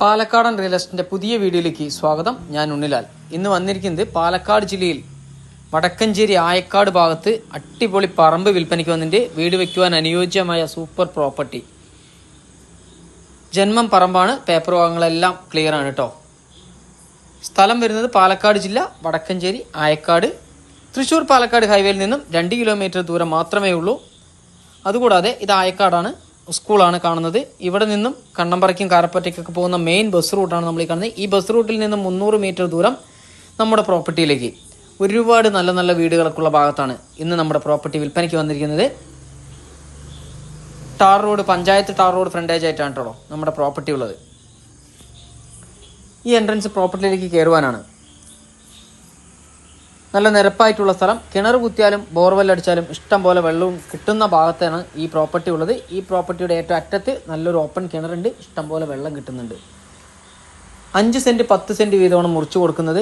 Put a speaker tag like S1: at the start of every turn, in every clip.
S1: പാലക്കാടൻ റിയൽ എസ്റ്റേറ്റിന്റെ പുതിയ വീഡിയോയിലേക്ക് സ്വാഗതം. ഞാൻ ഉണ്ണിലാൽ. ഇന്ന് വന്നിരിക്കുന്നത് പാലക്കാട് ജില്ലയിൽ വടക്കഞ്ചേരി ആയക്കാട് ഭാഗത്ത് അടിപൊളി പറമ്പ് വിൽപ്പനയ്ക്ക് വന്നിട്ട് വീട് വെക്കുവാൻ അനുയോജ്യമായ സൂപ്പർ പ്രോപ്പർട്ടി. ജന്മം പറമ്പാണ്, പേപ്പർ ഭാഗങ്ങളെല്ലാം ക്ലിയർ ആണ് കേട്ടോ. സ്ഥലം വരുന്നത് പാലക്കാട് ജില്ല വടക്കഞ്ചേരി ആയക്കാട്. തൃശ്ശൂർ പാലക്കാട് ഹൈവേയിൽ നിന്നും 2 കിലോമീറ്റർ ദൂരം മാത്രമേ ഉള്ളൂ. അതുകൂടാതെ ഇത് ആയക്കാടാണ്, സ്കൂളാണ് കാണുന്നത്. ഇവിടെ നിന്നും കണ്ണമ്പറയ്ക്കും കാരപ്പറ്റയ്ക്കൊക്കെ പോകുന്ന മെയിൻ ബസ് റൂട്ടാണ് നമ്മൾ ഈ കാണുന്നത്. ഈ ബസ് റൂട്ടിൽ നിന്നും 300 മീറ്റർ ദൂരം നമ്മുടെ പ്രോപ്പർട്ടിയിലേക്ക്. ഒരുപാട് നല്ല നല്ല വീടുകളൊക്കെയുള്ള ഭാഗത്താണ് ഇന്ന് നമ്മുടെ പ്രോപ്പർട്ടി വിൽപ്പനയ്ക്ക് വന്നിരിക്കുന്നത്. Tar road, panchayat tar road frontage ആയിട്ടാണ് കേട്ടോ നമ്മുടെ പ്രോപ്പർട്ടി ഉള്ളത്. ഈ എൻട്രൻസ് പ്രോപ്പർട്ടിയിലേക്ക് കയറുവാനാണ്. നല്ല നിരപ്പായിട്ടുള്ള സ്ഥലം. കിണർ കുത്തിയാലും ബോർവെൽ അടിച്ചാലും ഇഷ്ടം പോലെ വെള്ളവും കിട്ടുന്ന ഭാഗത്താണ് ഈ പ്രോപ്പർട്ടി ഉള്ളത്. ഈ പ്രോപ്പർട്ടിയുടെ ഏറ്റവും അറ്റത്ത് നല്ലൊരു ഓപ്പൺ കിണറുണ്ട്, ഇഷ്ടം പോലെ വെള്ളം കിട്ടുന്നുണ്ട്. 5 സെൻറ്റ് 10 സെൻറ്റ് വീതമാണ് മുറിച്ചു കൊടുക്കുന്നത്.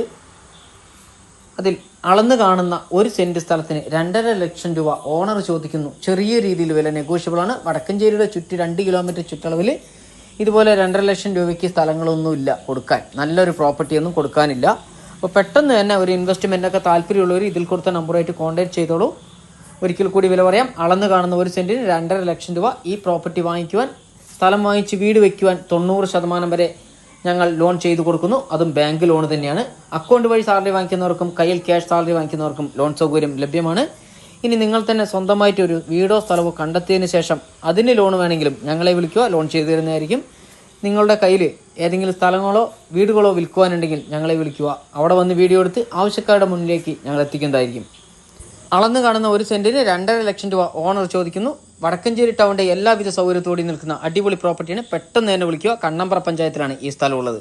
S1: അതിൽ അളന്ന് കാണുന്ന 1 സെൻറ്റ് സ്ഥലത്തിന് 2.5 ലക്ഷം രൂപ ഓണർ ചോദിക്കുന്നു. ചെറിയ രീതിയിൽ വില നെഗോഷ്യബിൾ ആണ്. വടക്കഞ്ചേരിയുടെ ചുറ്റി 2 കിലോമീറ്റർ ചുറ്റളവിൽ ഇതുപോലെ 2.5 ലക്ഷം രൂപയ്ക്ക് സ്ഥലങ്ങളൊന്നുമില്ല കൊടുക്കാൻ. നല്ലൊരു പ്രോപ്പർട്ടിയൊന്നും കൊടുക്കാനില്ല. അപ്പോൾ പെട്ടെന്ന് തന്നെ ഒരു ഇൻവെസ്റ്റ്മെൻറ്റൊക്കെ താല്പര്യമുള്ളവർ ഇതിൽ കൊടുത്ത നമ്പറുമായിട്ട് കോൺടാക്ട് ചെയ്തോളൂ. ഒരിക്കൽ കൂടി വില പറയാം. അളന്ന് കാണുന്ന 1 സെൻറ്റിന് 2.5 ലക്ഷം രൂപ. ഈ പ്രോപ്പർട്ടി വാങ്ങിക്കുവാൻ, സ്ഥലം വാങ്ങിച്ച് വീട് വയ്ക്കുവാൻ 90% വരെ ഞങ്ങൾ ലോൺ ചെയ്തു കൊടുക്കുന്നു. അതും ബാങ്ക് ലോൺ തന്നെയാണ്. അക്കൗണ്ട് വഴി സാലറി വാങ്ങിക്കുന്നവർക്കും കയ്യിൽ ക്യാഷ് സാലറി വാങ്ങിക്കുന്നവർക്കും ലോൺ സൗകര്യം ലഭ്യമാണ്. ഇനി നിങ്ങൾ തന്നെ സ്വന്തമായിട്ട് ഒരു വീടോ സ്ഥലമോ കണ്ടെത്തിയതിന് ശേഷം അതിന് ലോൺ വേണമെങ്കിലും ഞങ്ങളെ വിളിക്കുക, ലോൺ ചെയ്തു തരുന്നതായിരിക്കും. നിങ്ങളുടെ കയ്യിൽ ഏതെങ്കിലും സ്ഥലങ്ങളോ വീടുകളോ വിൽക്കുവാനുണ്ടെങ്കിൽ ഞങ്ങളെ വിളിക്കുക. അവിടെ വന്ന് വീഡിയോ എടുത്ത് ആവശ്യക്കാരുടെ മുന്നിലേക്ക് ഞങ്ങൾ എത്തിക്കുന്നതായിരിക്കും. അളന്ന് കാണുന്ന 1 സെൻറ്റിന് 2.5 ലക്ഷം രൂപ ഓണർ ചോദിക്കുന്നു. വടക്കഞ്ചേരി ടൗണിൻ്റെ എല്ലാവിധ സൗകര്യത്തോടെ നിൽക്കുന്ന അടിപൊളി പ്രോപ്പർട്ടിയാണ്. പെട്ടെന്ന് തന്നെ വിളിക്കുക. കണ്ണമ്പറ പഞ്ചായത്തിലാണ് ഈ സ്ഥലമുള്ളത്.